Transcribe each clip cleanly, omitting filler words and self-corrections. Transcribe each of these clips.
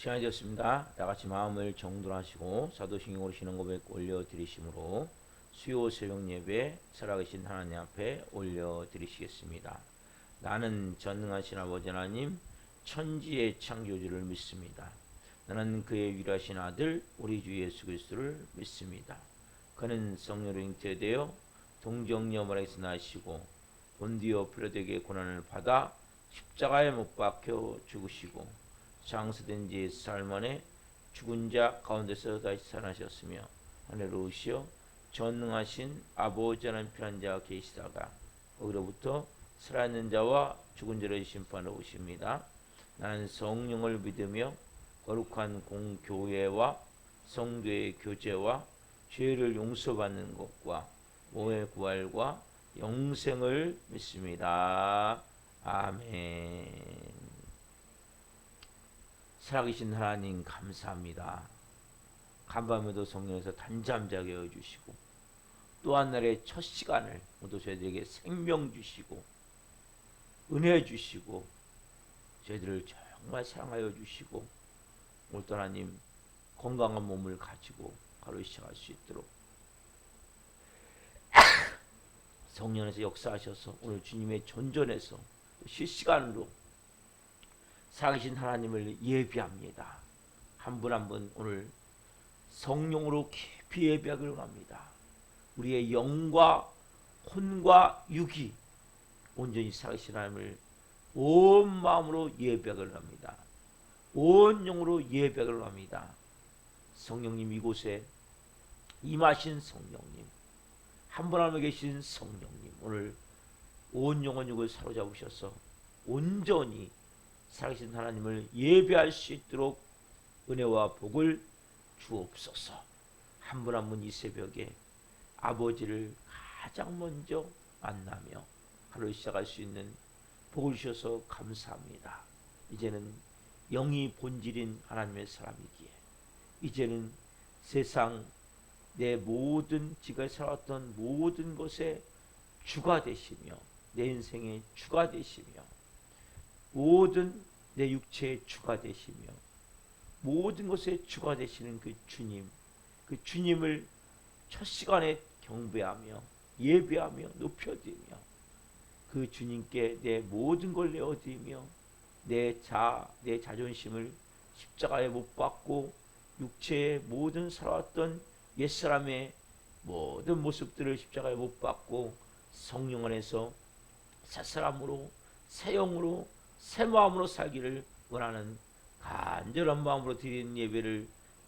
시간이 되었습니다. 다같이 마음을 정돈하시고 사도신경으로 신앙 고백 올려드리심으로 수요 새벽 예배 살아계신 하나님 앞에 올려드리시겠습니다. 나는 전능하신 아버지 하나님 천지의 창조주를 믿습니다. 나는 그의 위라신 아들 우리 주 예수 그리스도를 믿습니다. 그는 성령으로 잉태되어 동정녀마리아에서 나시고 본디오 빌라도에게 고난을 받아 십자가에 못 박혀 죽으시고 장사된 지 4일 만에 죽은 자 가운데서 다시 살아나셨으며 하늘로 오시어 전능하신 아버지 하나님 편한 자가 계시다가 거기로부터 살아있는 자와 죽은 자를 심판하러 오십니다. 나는 성령을 믿으며 거룩한 공교회와 성도의 교제와 죄를 용서받는 것과 몸의 부활과 영생을 믿습니다. 아멘. 살아계신 하나님 감사합니다. 간밤에도 성령에서 단잠자게 해주시고 또 한 날의 첫 시간을 모두 저희들에게 생명 주시고 은혜 주시고 저희들을 정말 사랑하여 주시고 오늘도 하나님 건강한 몸을 가지고 하루 시작할 수 있도록 성령에서 역사하셔서 오늘 주님의 전전에서 실시간으로 살아계신 하나님을 예비합니다. 한 분 한 분 오늘 성령으로 깊이 예비하기를 합니다. 우리의 영과 혼과 육이 온전히 살아계신 하나님을 온 마음으로 예비하기를 합니다. 온 영으로 예비하기를 합니다. 성령님 이곳에 임하신 성령님 한 분 한 분 계신 성령님 오늘 온 영혼 육을 사로잡으셔서 온전히 살아계신 하나님을 예배할 수 있도록 은혜와 복을 주옵소서. 한 분 한 분 이 새벽에 아버지를 가장 먼저 만나며 하루 시작할 수 있는 복을 주셔서 감사합니다. 이제는 영이 본질인 하나님의 사람이기에 이제는 세상 내 모든 지가 살았던 모든 것에 주가 되시며 내 인생의 주가 되시며 모든 내 육체의 주가 되시며 모든 것의 주가 되시는 그 주님, 그 주님을 첫 시간에 경배하며 예배하며 높여드리며 그 주님께 내 모든 걸 내어드리며 내 자존심을 십자가에 못 박고 육체의 모든 살아왔던 옛사람의 모든 모습들을 십자가에 못 박고 성령 안에서 새사람으로 새 영으로 새 마음으로 살기를 원하는 간절한 마음으로 드리는 예배를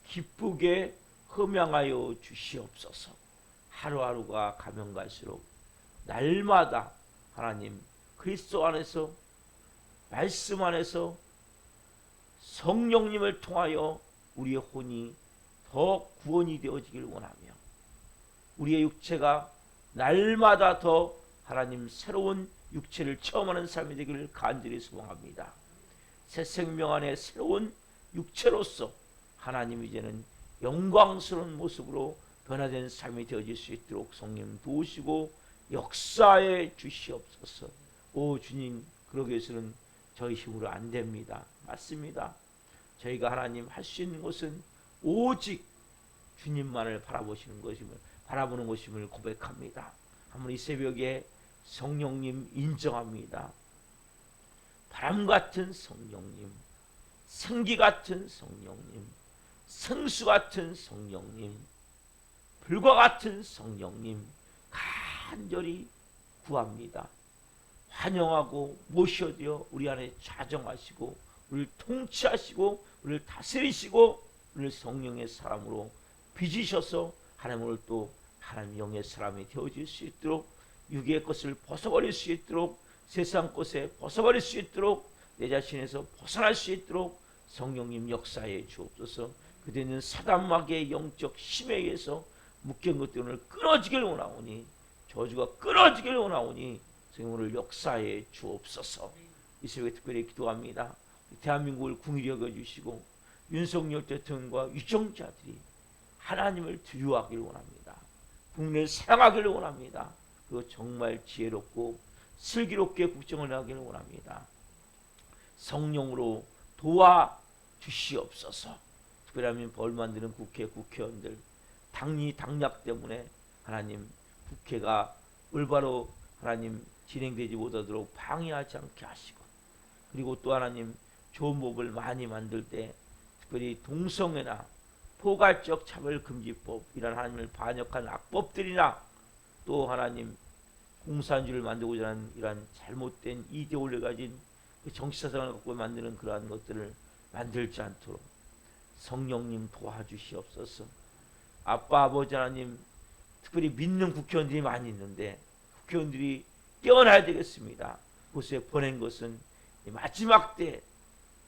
기쁘게 흠양하여 주시옵소서. 하루하루가 가면 갈수록 날마다 하나님 그리스도 안에서 말씀 안에서 성령님을 통하여 우리의 혼이 더 구원이 되어지길 원하며 우리의 육체가 날마다 더 하나님 새로운 육체를 체험하는 삶이 되기를 간절히 소망합니다. 새 생명 안에 새로운 육체로서 하나님 이제는 영광스러운 모습으로 변화된 삶이 되어질 수 있도록 성령 도우시고 역사해 주시옵소서. 오 주님 그러기 위해서는 저희 힘으로 안 됩니다. 맞습니다. 저희가 하나님 할 수 있는 것은 오직 주님만을 바라보는 것임을 고백합니다. 한번 이 새벽에 성령님 인정합니다. 바람 같은 성령님, 생기 같은 성령님, 생수 같은 성령님, 불과 같은 성령님 간절히 구합니다. 환영하고 모셔드려 우리 안에 좌정하시고 우리를 통치하시고 우리를 다스리시고 우리를 성령의 사람으로 빚으셔서 하나님을 또 하나님 영의 사람이 되어질 수 있도록 육의 것을 벗어버릴 수 있도록 세상 것에 벗어버릴 수 있도록 내 자신에서 벗어날 수 있도록 성령님 역사해 주옵소서. 그대 있는 사단마귀의 영적 힘에 의해서 묶인 것들이 오늘 끊어지길 원하오니 저주가 끊어지길 원하오니 성령을 역사해 주옵소서. 이 새벽에 특별히 기도합니다. 대한민국을 궁일히 여겨주시고 윤석열 대통령과 유정자들이 하나님을 두려워하기를 원합니다. 국민을 사랑하기를 원합니다. 그리고 정말 지혜롭고 슬기롭게 국정을 하기를 원합니다. 성령으로 도와 주시옵소서. 특별하면 벌 만드는 국회의원들 당약 때문에 하나님 국회가 올바로 하나님 진행되지 못하도록 방해하지 않게 하시고, 그리고 또 하나님 좋은 법을 많이 만들 때 특별히 동성애나 포괄적 차별금지법 이런 하나님을 반역한 악법들이나 또 하나님 공산주의를 만들고자 하는 이러한 잘못된 이데올로기를 가진 그 정치사상을 갖고 만드는 그러한 것들을 만들지 않도록 성령님 도와주시옵소서. 아빠 아버지 하나님, 특별히 믿는 국회의원들이 많이 있는데 국회의원들이 깨어나야 되겠습니다. 그곳에 보낸 것은 마지막 때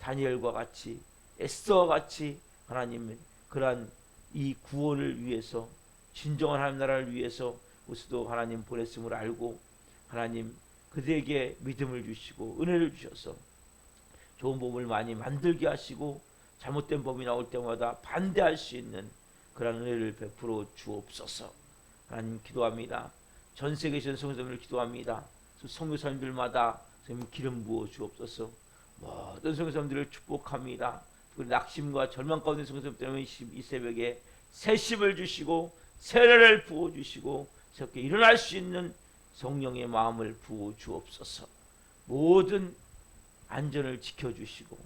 다니엘과 같이 에스더와 같이 하나님 그러한 이 구원을 위해서, 진정한 하나님 나라를 위해서 그것도 하나님 보냈음을 알고 하나님 그들에게 믿음을 주시고 은혜를 주셔서 좋은 법을 많이 만들게 하시고 잘못된 법이 나올 때마다 반대할 수 있는 그런 은혜를 베풀어 주옵소서. 하나님 기도합니다. 전 세계에 계신 성도님을 기도합니다. 선교사님들마다 기름 부어 주옵소서. 모든 성도님들을 축복합니다. 낙심과 절망 가운데 성도님 때문에 이 새벽에 새심을 주시고 세례를 부어 주시고 새롭게 일어날 수 있는 성령의 마음을 부어 주옵소서. 모든 안전을 지켜주시고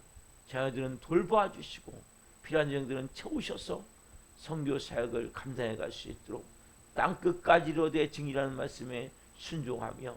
자녀들은 돌봐주시고 필요한 자들은 채우셔서 선교 사역을 감당해 갈 수 있도록 땅끝까지 이르되 증이라는 말씀에 순종하며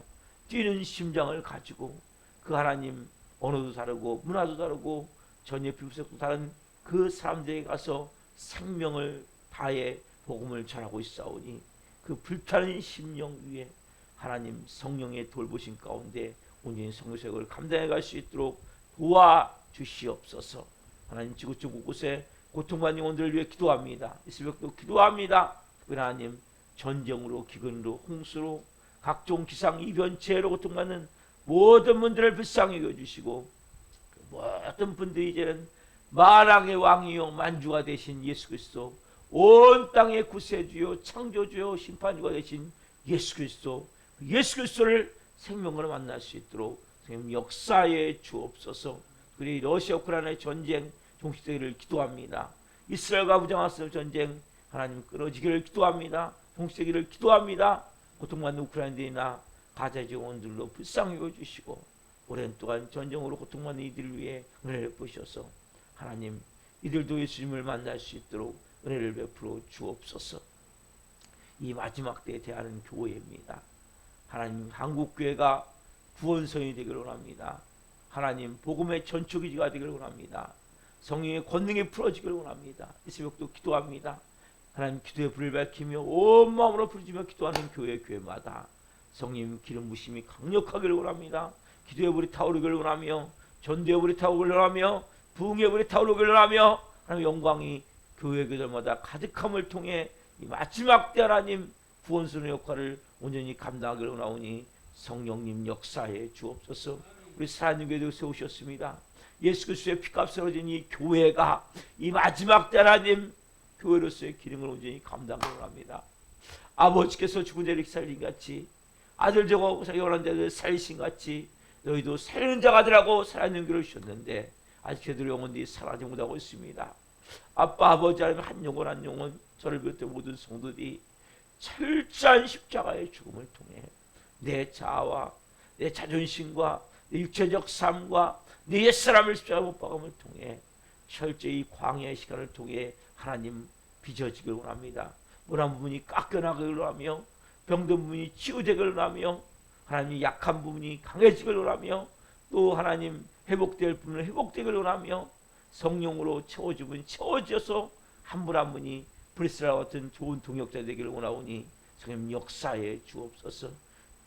뛰는 심장을 가지고 그 하나님 언어도 다르고 문화도 다르고 전혀 비부색도 다른 그 사람들에게 가서 생명을 다해 복음을 전하고 있사오니 그 불타는 심령 위에 하나님 성령의 돌보심 가운데 온전히 선교 사역을 감당해 갈 수 있도록 도와주시옵소서. 하나님 지구촌 곳곳에 고통받는 영혼들을 위해 기도합니다. 이 새벽도 기도합니다. 하나님 전쟁으로 기근으로 홍수로 각종 기상 이변체로 고통받는 모든 분들을 불쌍히 여겨주시고 모든 분들이 이제는 만왕의 왕이요 만주가 되신 예수 그리스도, 온 땅의 구세주요 창조주요 심판주가 되신 예수 그리스도, 예수 그리스도를 생명으로 만날 수 있도록 역사에 주옵소서. 그리고 러시아 우크라이나의 전쟁 종식되기를 기도합니다. 이스라엘과 무장하스 전쟁 하나님 끊어지기를 기도합니다. 종식되기를 기도합니다. 고통받는 우크라이나인들이나 가자 지원들로 불쌍히 여겨주시고 오랜 동안 전쟁으로 고통받는 이들을 위해 은혜를 베푸셔서 하나님 이들도 예수님을 만날 수 있도록 은혜를 베풀어 주옵소서. 이 마지막 때에 대하는 교회입니다. 하나님 한국교회가 구원성이 되기를 원합니다. 하나님 복음의 전초기지가 되기를 원합니다. 성령의 권능이 풀어지기를 원합니다. 이 새벽도 기도합니다. 하나님 기도의 불을 밝히며 온 마음으로 부르짖으며 기도하는 교회마다 성령 기름 부심이 강력하기를 원합니다. 기도의 불이 타오르기를 원하며 전도의 불이 타오르기를 원하며 부흥의 불이 타오르기를 원하며 하나님 영광이 교회들마다 가득함을 통해 이 마지막 때 하나님 구원스러운 역할을 온전히 감당하기를 원하오니 성령님 역사에 주옵소서. 우리 사랑하는 교회도 세우셨습니다. 예수 그리스도의 피값으로 진 이 교회가 이 마지막 때 하나님 교회로서의 기능을 온전히 감당하기를 원합니다. 아버지께서 죽은 자를 살린 같이 아들 저거 자기 원하는 자들 살리신 같이 너희도 살리는 자가 되라고 살아있는 교회를 주셨는데 아직 그들 영혼들이 살아나지 못하고 있습니다. 아빠 아버지 하나님 한 영혼 한 영혼 저를 비롯해 모든 성도들이 철저한 십자가의 죽음을 통해 내 자아와 내 자존심과 내 육체적 삶과 내 옛사람을 십자가 못 박음을 통해 철저히 광야의 시간을 통해 하나님 빚어지길 원합니다. 모난 부분이 깎여나가기를 원하며 병든 부분이 치유되기를 원하며 하나님 약한 부분이 강해지기를 원하며 또 하나님 회복될 부분은 회복되기를 원하며 성령으로 채워주면 채워져서 한 분 한 분이 브리스라와 같은 좋은 동역자 되기를 원하오니 성령 역사에 주옵소서.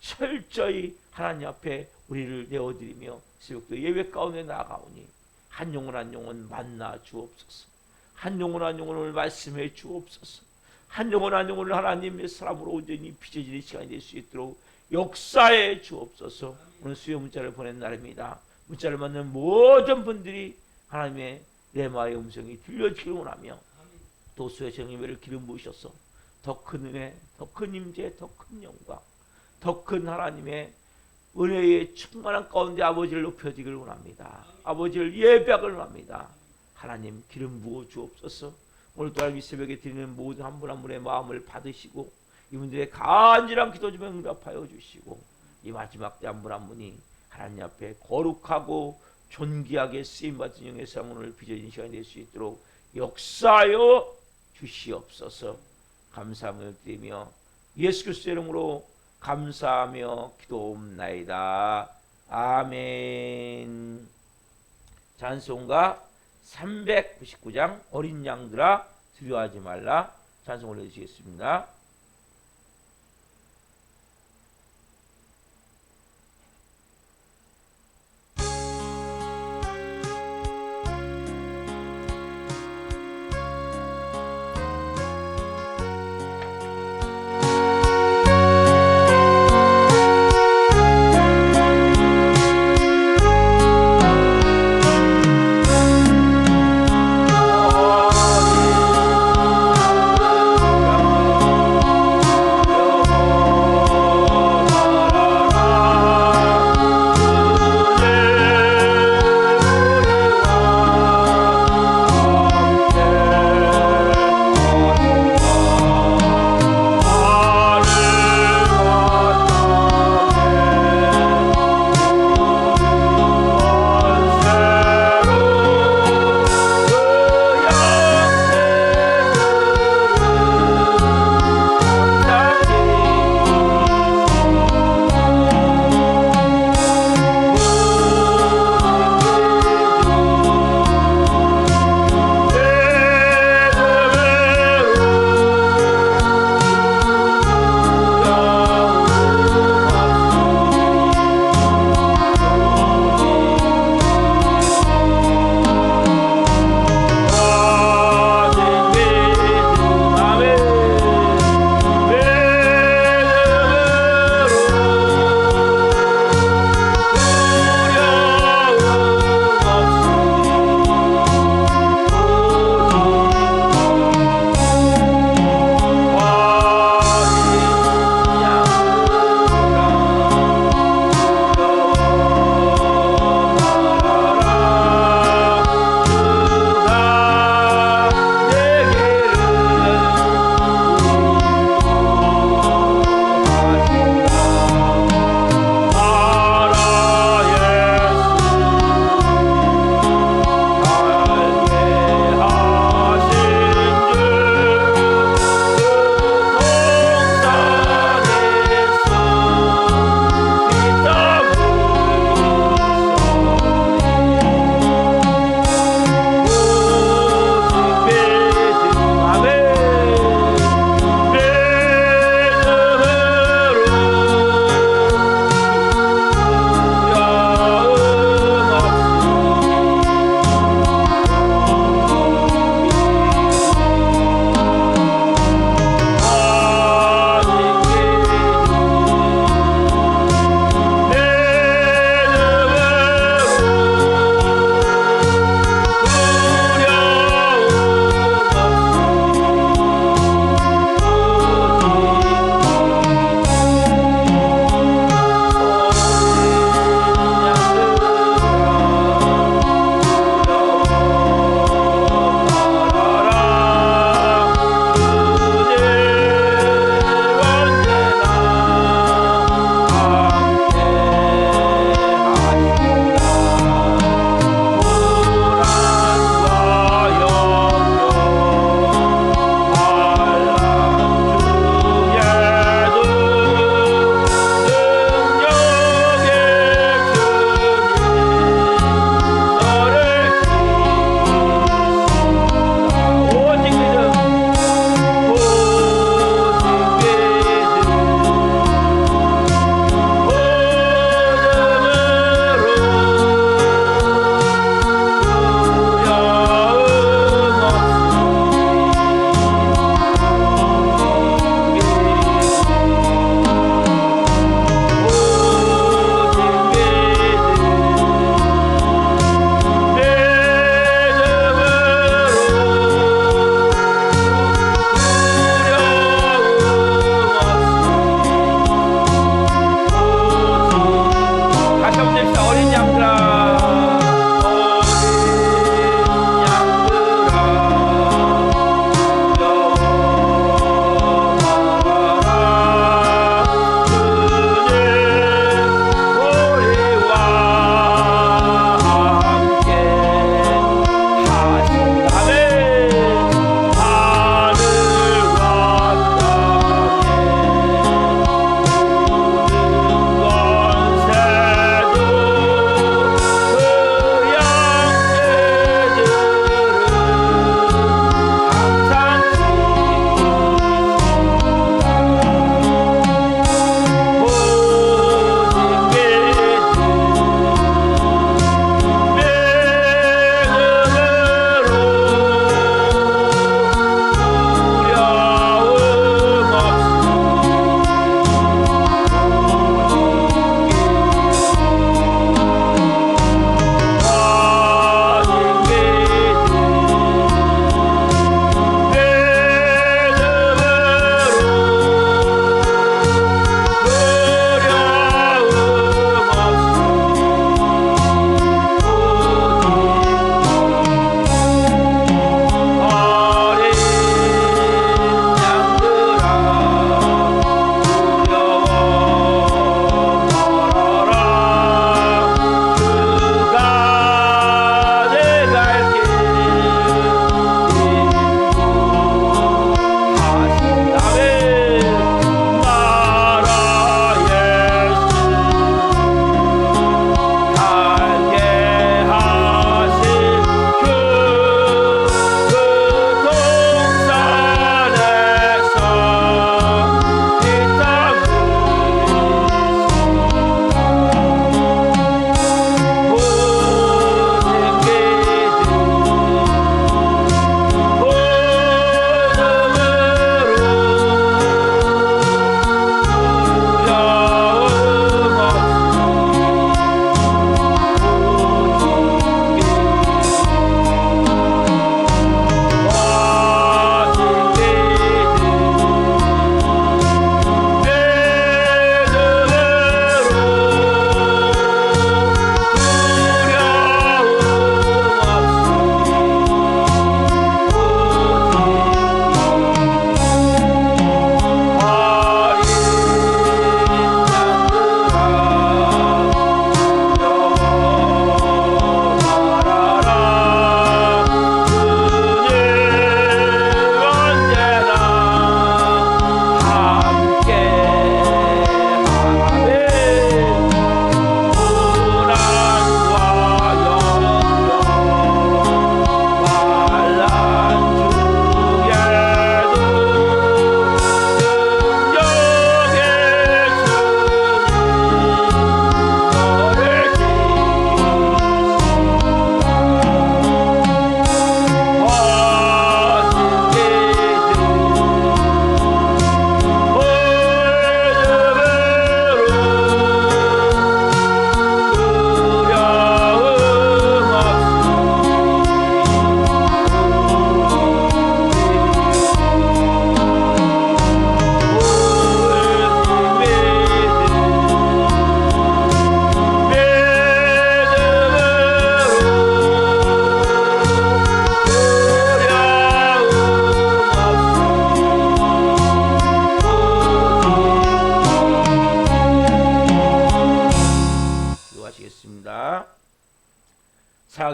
철저히 하나님 앞에 우리를 내어드리며 새벽도 예배 가운데 나아가오니 한 영혼 한 영혼 만나 주옵소서. 한 영혼 한 영혼을 말씀해 주옵소서. 한 영혼 한 영혼을 하나님의 사람으로 온전히 빚어지는 시간이 될 수 있도록 역사해 주옵소서. 오늘 수요 문자를 보낸 날입니다. 문자를 받는 모든 분들이 하나님의 레마의 음성이 들려지기를 원하며 또 수요 정예배를 기름 부으셔서 더 큰 은혜, 더 큰 임재, 더 큰 영광, 더 큰 하나님의 은혜의 충만한 가운데 아버지를 높여지기를 원합니다. 아버지를 예배하기를 원합니다. 하나님 기름 부어 주옵소서. 오늘 또한 이 새벽에 드리는 모든 한 분 한 분의 마음을 받으시고 이분들의 간절한 기도 좀 응답하여 주시고 이 마지막 때 한 분 한 분이 하나님 앞에 거룩하고 존귀하게 쓰임받은 영의 상원을 빚어진 시간이 될 수 있도록 역사하여 주시옵소서. 감사함을 드리며 예수 그리스도의 이름으로 감사하며 기도옵나이다. 아멘. 찬송가 399장 어린 양들아 두려워하지 말라 찬송 올려주시겠습니다.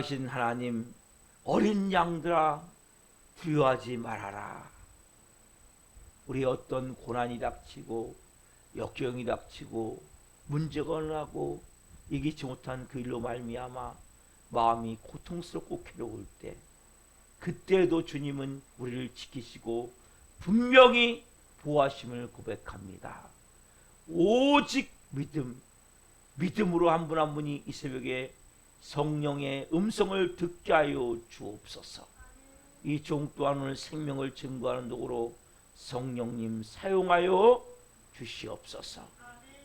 살아계신 하나님, 어린 양들아 두려워하지 말아라. 우리 어떤 고난이 닥치고 역경이 닥치고 문제가 나고 이기지 못한 그 일로 말미암아 마음이 고통스럽고 괴로울 때, 그때도 주님은 우리를 지키시고 분명히 보호하심을 고백합니다. 오직 믿음으로 한 분 한 분이 이 새벽에 성령의 음성을 듣게 하여 주옵소서. 이 종 또한 오늘 생명을 증거하는 도구로 성령님 사용하여 주시옵소서.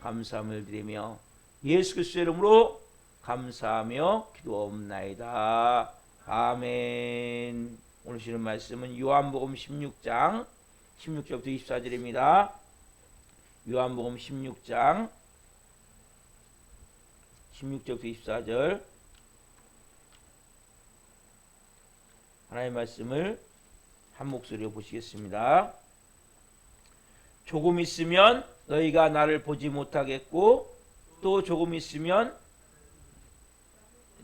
감사함을 드리며 예수 그리스도의 이름으로 감사하며 기도옵나이다. 아멘. 오늘 주시는 말씀은 요한복음 16장 16절부터 24절입니다. 요한복음 16장 16절부터 24절 하나님의 말씀을 한 목소리로 보시겠습니다. 조금 있으면 너희가 나를 보지 못하겠고 또 조금 있으면,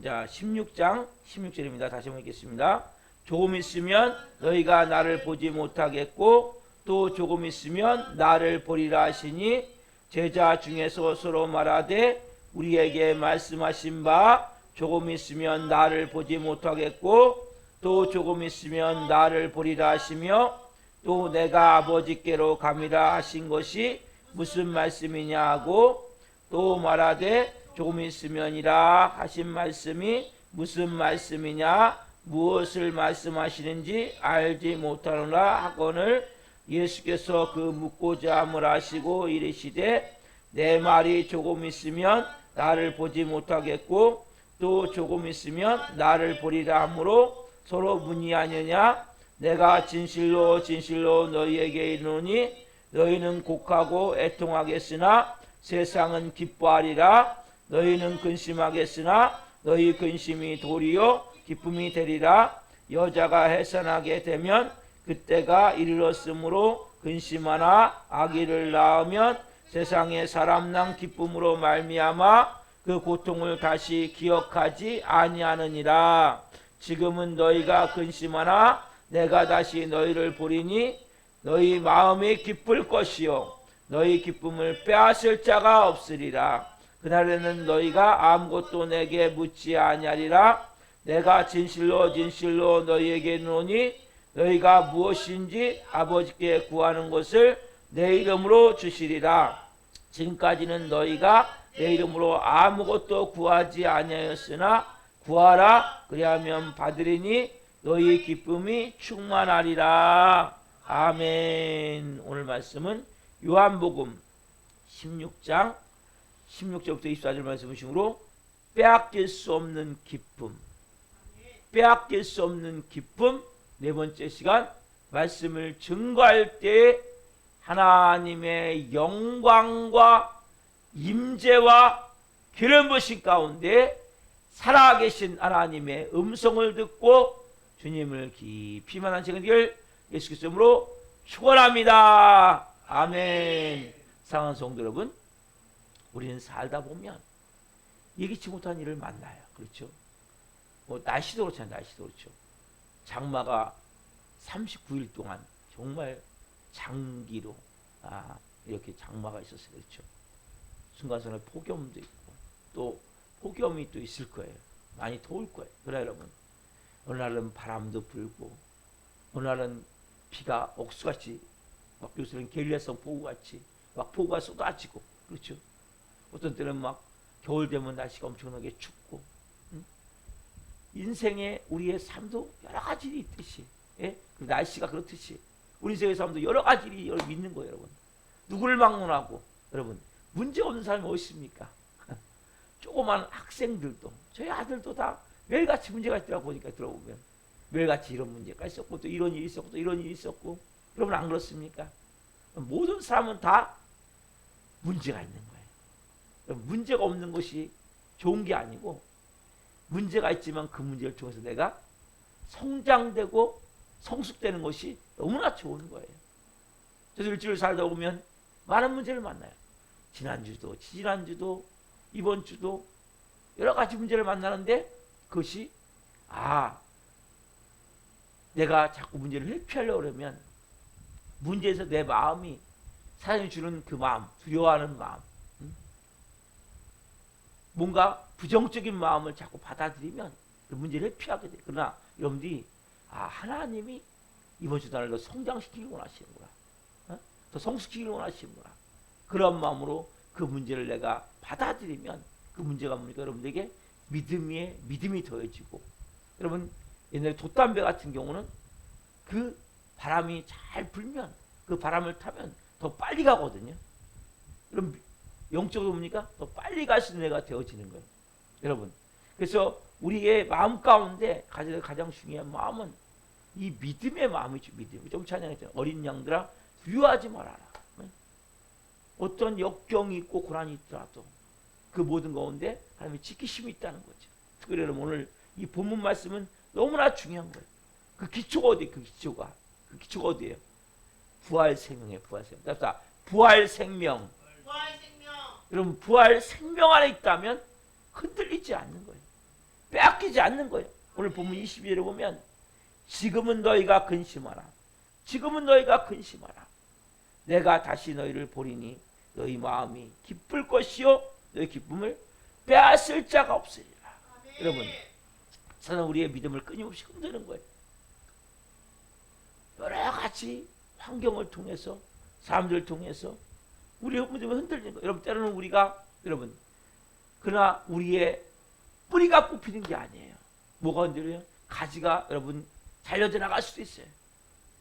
자 16장 16절입니다. 다시 한번 읽겠습니다. 조금 있으면 너희가 나를 보지 못하겠고 또 조금 있으면 나를 보리라 하시니, 제자 중에서 서로 말하되 우리에게 말씀하신 바 조금 있으면 나를 보지 못하겠고 또 조금 있으면 나를 보리라 하시며, 또 내가 아버지께로 감이라 하신 것이 무슨 말씀이냐 하고 또 말하되 조금 있으면이라 하신 말씀이 무슨 말씀이냐, 무엇을 말씀하시는지 알지 못하노라 하거늘, 예수께서 그 묻고자 함을 하시고 이르시되 내 말이 조금 있으면 나를 보지 못하겠고 또 조금 있으면 나를 보리라 하므로 서로 문의하느냐. 내가 진실로 진실로 너희에게 이르노니 너희는 곡하고 애통하겠으나 세상은 기뻐하리라. 너희는 근심하겠으나 너희 근심이 도리요 기쁨이 되리라. 여자가 해산하게 되면 그때가 이르렀으므로 근심하나 아기를 낳으면 세상에 사람난 기쁨으로 말미암아 그 고통을 다시 기억하지 아니하느니라. 지금은 너희가 근심하나 내가 다시 너희를 보리니 너희 마음이 기쁠 것이요 너희 기쁨을 빼앗을 자가 없으리라. 그날에는 너희가 아무것도 내게 묻지 아니하리라. 내가 진실로 진실로 너희에게 이르노니 너희가 무엇인지 아버지께 구하는 것을 내 이름으로 주시리라. 지금까지는 너희가 내 이름으로 아무것도 구하지 아니하였으나 구하라 그리하면 받으리니 너희 기쁨이 충만하리라. 아멘. 오늘 말씀은 요한복음 16장 16절부터 24절 말씀으로 빼앗길 수 없는 기쁨, 빼앗길 수 없는 기쁨. 네 번째 시간 말씀을 증거할 때 하나님의 영광과 임재와 기름 부으심 가운데 살아계신 하나님의 음성을 듣고 주님을 깊이 만난 시간을 예수 그리스도 이름으로 축원합니다. 아멘. 사랑하는 성도 여러분, 우리는 살다 보면 예기치 못한 일을 만나요. 그렇죠? 뭐 날씨도 그렇잖아요. 날씨도 그렇죠. 장마가 39일 동안 정말 장기로 이렇게 장마가 있었어요. 그렇죠? 순간순간 폭염도 있고 또 폭염이 또 있을 거예요. 많이 더울 거예요. 그래 여러분, 어느 날은 바람도 불고 어느 날은 비가 억수같이 막 요새는 게릴라성 폭우같이 막 폭우가 쏟아지고, 그렇죠? 어떤 때는 막 겨울 되면 날씨가 엄청나게 춥고, 인생에 우리의 삶도 여러 가지 일이 있듯이, 예? 그 날씨가 그렇듯이 우리 인생의 삶도 여러 가지 일이 있는 거예요. 여러분, 누구를 막론하고 여러분 문제 없는 사람이 어디 있습니까? 조그만 학생들도, 저희 아들도 다 매일같이 문제가 있더라고. 보니까 들어보면 매일같이 이런 문제가 있었고 또 이런 일이 있었고 또 이런 일이 있었고. 여러분 안 그렇습니까? 모든 사람은 다 문제가 있는 거예요. 문제가 없는 것이 좋은 게 아니고, 문제가 있지만 그 문제를 통해서 내가 성장되고 성숙되는 것이 너무나 좋은 거예요. 저도 일주일 살다 보면 많은 문제를 만나요. 지난주도 지난주도 이번 주도 여러 가지 문제를 만나는데 그것이 아, 내가 자꾸 문제를 회피하려고 그러면 문제에서 내 마음이 사람이 주는 그 마음, 두려워하는 마음, 뭔가 부정적인 마음을 자꾸 받아들이면 그 문제를 회피하게 돼. 그러나 여러분들이 하나님이 이번 주 나를 더 성장시키길 원하시는구나, 더 성숙시키길 원하시는구나. 그런 마음으로 그 문제를 내가 받아들이면 그 문제가 뭡니까? 여러분들에게 믿음이 더해지고, 여러분 옛날에 돛담배 같은 경우는 그 바람이 잘 불면 그 바람을 타면 더 빨리 가거든요. 그럼 영적으로 뭡니까? 더 빨리 갈 수 있는 애가 되어지는 거예요, 여러분. 그래서 우리의 마음 가운데 가장 중요한 마음은 이 믿음의 마음이죠. 믿음. 좀 찬양했잖아요. 어린 양들아 두려워하지 말아라. 어떤 역경이 있고 고난이 있더라도 그 모든 가운데 하나님의 지키심이 있다는 거죠. 특별히 여러분 오늘 이 본문 말씀은 너무나 중요한 거예요. 그 기초가 어디예요? 그 기초가 어디예요? 부활 생명이에요. 부활 생명. 부활 생명. 여러분 부활 생명 안에 있다면 흔들리지 않는 거예요. 빼앗기지 않는 거예요. 오늘 본문 22절에 보면 지금은 너희가 근심하라. 지금은 너희가 근심하라. 내가 다시 너희를 보리니 너희 마음이 기쁠 것이요 너희 기쁨을 빼앗을 자가 없으리라. 여러분 사는 우리의 믿음을 끊임없이 흔드는 거예요. 여러 가지 환경을 통해서 사람들을 통해서 우리의 믿음을 흔들리는 거예요. 여러분 때로는 우리가 그러나 우리의 뿌리가 뽑히는 게 아니에요. 뭐가 흔들려요? 가지가 여러분 잘려져 나갈 수도 있어요.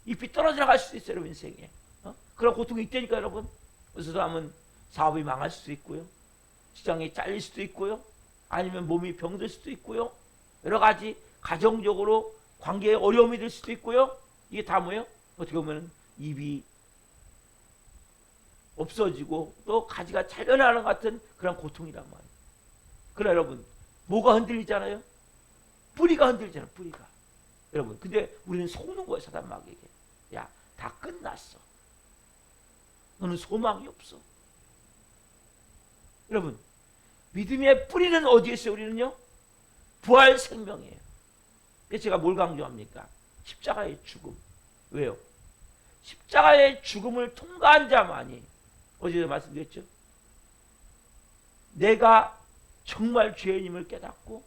잎이 떨어져 나갈 수도 있어요. 여러분 인생에 그런 고통이 있다니까 여러분. 그래서 하면 사업이 망할 수도 있고요, 직장이 잘릴 수도 있고요, 아니면 몸이 병들 수도 있고요, 여러 가지 가정적으로 관계에 어려움이 될 수도 있고요. 이게 다 뭐예요? 어떻게 보면 입이 없어지고 또 가지가 잘려나가는 것 같은 그런 고통이란 말이에요. 그러나 여러분 뭐가 흔들리잖아요? 뿌리가 흔들리잖아요. 뿌리가. 여러분 근데 우리는 속는 거예요. 사단 마귀에게. 야, 다 끝났어. 너는 소망이 없어. 여러분 믿음의 뿌리는 어디에 있어요? 우리는요 부활 생명이에요. 그래서 제가 뭘 강조합니까? 십자가의 죽음. 왜요? 십자가의 죽음을 통과한 자만이, 어제도 말씀드렸죠, 내가 정말 죄인임을 깨닫고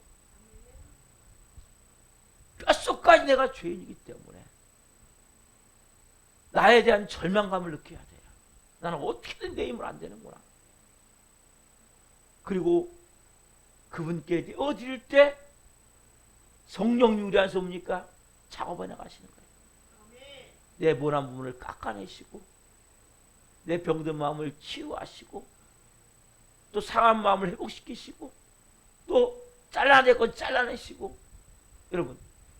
뼛속까지 내가 죄인이기 때문에 나에 대한 절망감을 느껴야 돼요. 나는 어떻게든 내 힘을 안 되는구나. 그리고 그분께 내어드릴 때 성령이 우리 안에서 뭡니까? 작업해 나가시는 거예요. 내 모난 부분을 깎아내시고 내 병든 마음을 치유하시고 또 상한 마음을 회복시키시고 또 잘라낼 건 잘라내시고, 여러분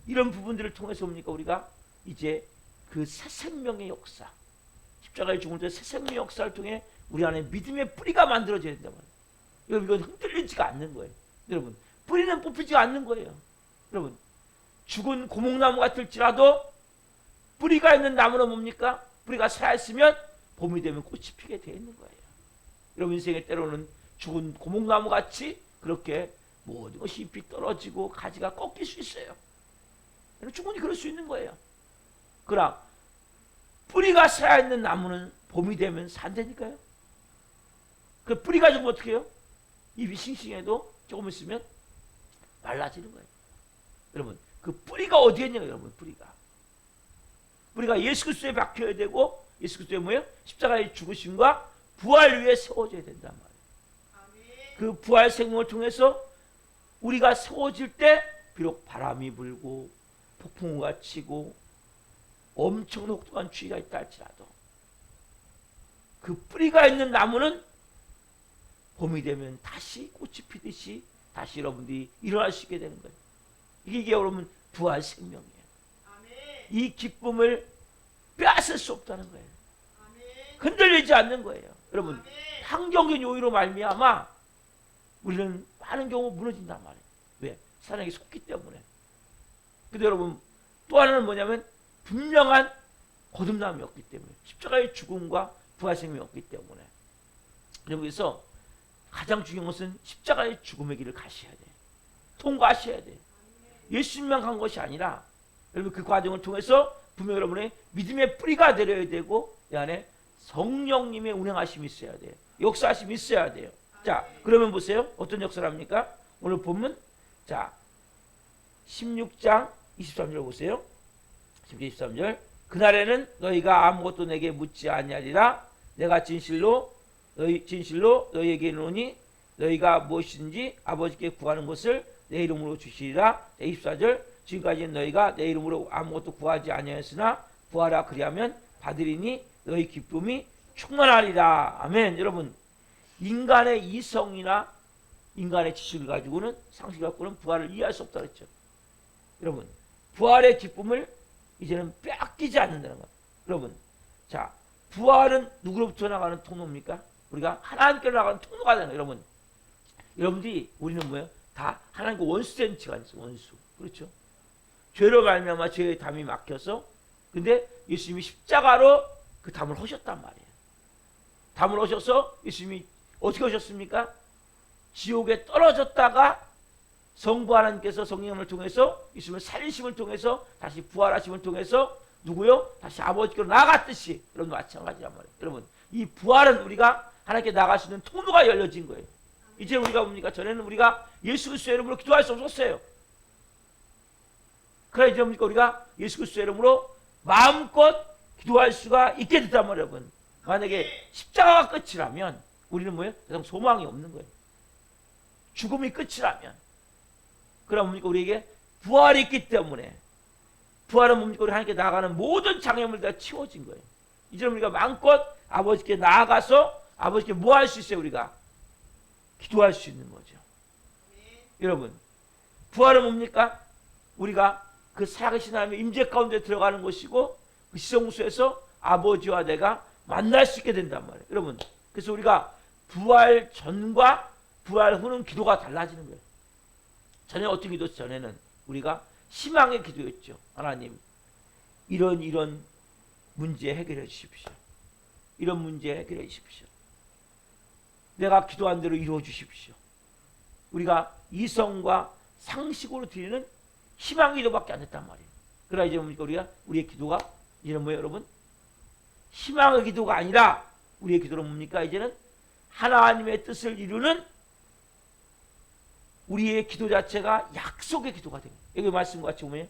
이런 부분들을 통해서 뭡니까? 우리가 이제 그 새 생명의 역사, 십자가의 죽음을 통해 새 생명의 역사를 통해 우리 안에 믿음의 뿌리가 만들어져야 된단 말이에요. 여러분 이건 흔들리지가 않는 거예요. 여러분 뿌리는 뽑히지가 않는 거예요. 여러분 죽은 고목나무 같을지라도 뿌리가 있는 나무는 뭡니까? 뿌리가 살아있으면 봄이 되면 꽃이 피게 되어 있는 거예요. 여러분 인생에 때로는 죽은 고목나무 같이 그렇게 모든 것이 잎이 떨어지고 가지가 꺾일 수 있어요. 충분히 그럴 수 있는 거예요. 그러나 뿌리가 살아있는 나무는 봄이 되면 산다니까요. 그 뿌리가 좀 어떻게 해요? 잎이 싱싱해도 조금 있으면 말라지는 거예요. 여러분 그 뿌리가 어디에 있냐고요. 여러분 뿌리가 예수 그리스도에 박혀야 되고, 예수 그리스도의 뭐예요? 십자가의 죽으심과 부활 위에 세워져야 된단 말이에요. 그 부활 생명을 통해서 우리가 세워질 때 비록 바람이 불고 폭풍우가 치고 엄청 혹독한 추위가 있다 할지라도 그 뿌리가 있는 나무는 봄이 되면 다시 꽃이 피듯이 다시 여러분들이 일어날 수 있게 되는 거예요. 이게 여러분 부활 생명이에요. 이 기쁨을 빼앗을 수 없다는 거예요. 흔들리지 않는 거예요. 여러분 환경적인 요인으로 말미암아 우리는 많은 경우 무너진단 말이에요. 왜? 사랑에 속기 때문에. 근데 여러분 또 하나는 뭐냐면 분명한 거듭남이 없기 때문에, 십자가의 죽음과 부활 생명이 없기 때문에. 그래서 가장 중요한 것은 십자가의 죽음의 길을 가셔야 돼요. 통과하셔야 돼요. 예수님만 간 것이 아니라 여러분 그 과정을 통해서 분명 여러분의 믿음의 뿌리가 되려야 되고 이 안에 성령님의 운행하심이 있어야 돼요. 역사하심이 있어야 돼요. 자, 그러면 보세요. 어떤 역사를 합니까? 오늘 보면 자 16장 23절 보세요. 16장 23절 그날에는 너희가 아무것도 내게 묻지 아니하리라. 내가 진실로 너희에게 이르노니 너희가 무엇인지 아버지께 구하는 것을 내 이름으로 주시리라. 24절 지금까지는 너희가 내 이름으로 아무것도 구하지 아니하였으나 구하라 그리하면 받으리니 너희 기쁨이 충만하리라. 아멘. 여러분 인간의 이성이나 인간의 지식을 가지고는 상식을 갖고는 부활을 이해할 수 없다고 했죠. 여러분 부활의 기쁨을 이제는 빼앗기지 않는다는 것. 여러분 자 부활은 누구로부터 나가는 통로입니까? 우리가 하나님께로 나가는 통로가 되는 거예요. 여러분 여러분들이 우리는 뭐예요? 다 하나님과 원수된 지가 있어요. 원수. 그렇죠? 죄로 말미암아 죄의 담이 막혀서 근데 예수님이 십자가로 그 담을 허셨단 말이에요. 담을 허셔서 예수님이 어떻게 하셨습니까? 지옥에 떨어졌다가 성부 하나님께서 성령을 통해서 예수님을 살리심을 통해서 다시 부활하심을 통해서 누구요? 다시 아버지께로 나아갔듯이 여러분 마찬가지란 말이에요. 여러분 이 부활은 우리가 하나님께 나갈 수 있는 통로가 열려진 거예요. 이제 우리가 뭡니까? 전에는 우리가 예수 그리스도의 이름으로 기도할 수 없었어요. 그래 이제 뭡니까? 우리가 예수 그리스도의 이름으로 마음껏 기도할 수가 있게 됐단 말이에요. 여러분 만약에 십자가가 끝이라면 우리는 뭐예요? 더 이상 소망이 없는 거예요. 죽음이 끝이라면 그럼 뭡니까? 우리에게 부활이 있기 때문에 부활은 뭡니까? 우리 하나님께 나아가는 모든 장애물이 다 치워진 거예요. 이제 우리가 마음껏 아버지께 나아가서 아버지께 뭐 할 수 있어요? 우리가 기도할 수 있는 거죠. 여러분 부활은 뭡니까? 우리가 그 살아계신 하나님의 임재 가운데 들어가는 것이고 그 시성소에서 아버지와 내가 만날 수 있게 된단 말이에요. 여러분 그래서 우리가 부활 전과 부활 후는 기도가 달라지는 거예요. 전에 어떤 기도였죠? 전에는 우리가 희망의 기도였죠. 하나님 이런 문제 해결해 주십시오. 이런 문제 해결해 주십시오. 내가 기도한 대로 이루어 주십시오. 우리가 이성과 상식으로 드리는 희망의 기도밖에 안 됐단 말이에요. 그러나 이제 뭡니까? 우리의 기도가 이제는 뭐예요, 여러분? 희망의 기도가 아니라 우리의 기도는 뭡니까? 이제는 하나님의 뜻을 이루는 우리의 기도 자체가 약속의 기도가 됩니다. 여기 말씀과 같이 보면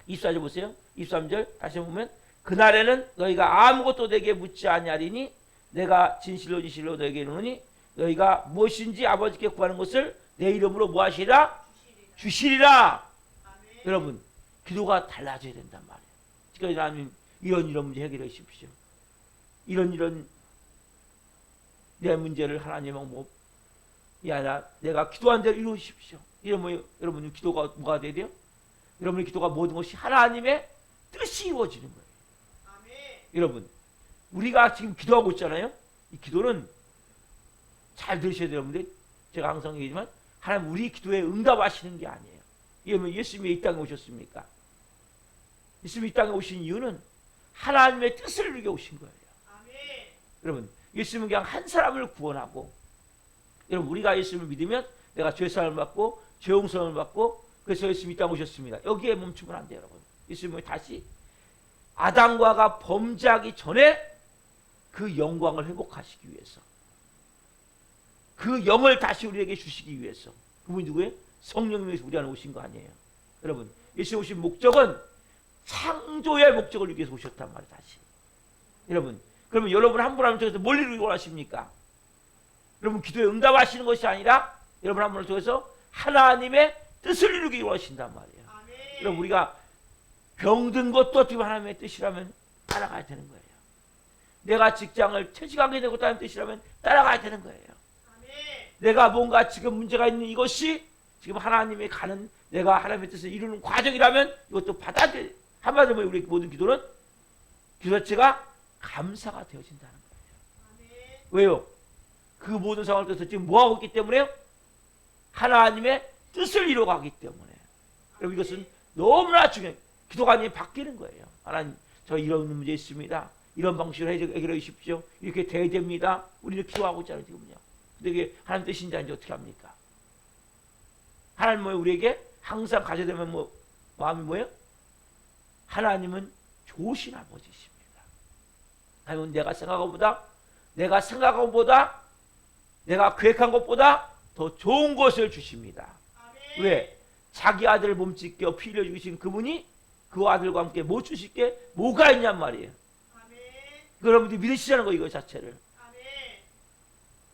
24절 보세요. 23절 다시 보면 그날에는 너희가 아무것도 내게 묻지 아니하리니 내가 진실로 너에게 이르노니 너희가 무엇인지 아버지께 구하는 것을 내 이름으로 뭐 하시리라? 주시리라. 여러분 기도가 달라져야 된단 말이에요. 그러니까 하나님 이런 문제 해결해 주십시오. 이런 내 문제를 하나님은 뭐 아니라 내가 기도한 대로 이루어 주십시오. 이러면 여러분 기도가 뭐가 돼야 돼요? 여러분의 기도가 모든 것이 하나님의 뜻이 이루어지는 거예요. 아멘. 여러분 우리가 지금 기도하고 있잖아요. 이 기도는 잘 들으셔야 돼요. 여러분들 제가 항상 얘기하지만 하나님 우리 기도에 응답하시는 게 아니에요. 이러면 예수님이 이 땅에 오셨습니까? 예수님이 이 땅에 오신 이유는 하나님의 뜻을 이루게 오신 거예요. 아멘. 여러분 예수님은 그냥 한 사람을 구원하고 여러분 우리가 예수님을 믿으면 내가 죄사함을 받고 죄 용서를 받고 그래서 예수님이 이 땅에 오셨습니다. 여기에 멈추면 안 돼요. 여러분 예수님은 다시 아담과가 범죄하기 전에 그 영광을 회복하시기 위해서 그 영을 다시 우리에게 주시기 위해서 그분이 누구예요? 성령님이 우리 안에 오신 거 아니에요. 여러분 예수님 오신 목적은 창조의 목적을 위해서 오셨단 말이에요. 다시 여러분 그러면 여러분 한 분 한 분 통해서 뭘 이루기 원하십니까? 여러분 기도에 응답하시는 것이 아니라 여러분 한 분을 통해서 하나님의 뜻을 이루기 원하신단 말이에요. 아멘. 여러분 우리가 병든 것도 어떻게 하나님의 뜻이라면 따라가야 되는 거예요. 내가 직장을 퇴직하게 되고 하나님의 뜻이라면 따라가야 되는 거예요. 아멘. 내가 뭔가 지금 문제가 있는 이것이 지금 하나님이 가는 내가 하나님의 뜻을 이루는 과정이라면 이것도 받아들여. 한마디로 우리 모든 기도는 기도 자체가 감사가 되어진다는 거예요. 아멘. 왜요? 그 모든 상황을 통해서 지금 뭐하고 있기 때문에요? 하나님의 뜻을 이루어가기 때문에. 그리고 이것은 너무나 중요해요. 기도가 아니면 바뀌는 거예요. 하나님 저 이런 문제 있습니다. 이런 방식으로 해결해 주십시오. 이렇게 돼야 됩니다. 우리는 기도하고 있잖아요 지금요. 근데 이게 하나님 뜻인지 아닌지 어떻게 합니까? 하나님은 우리에게 항상 가져야 되면 마음이 뭐예요? 하나님은 좋으신 아버지십니다. 하나님은 내가 생각한 것보다 내가 계획한 것보다 더 좋은 것을 주십니다. 아멘. 왜? 자기 아들을 몸짓겨 피 흘려 죽이신 그분이 그 아들과 함께 못 주실 게 뭐가 있냔 말이에요. 아멘. 여러분들이 믿으시자는 거 이거 자체를. 아멘.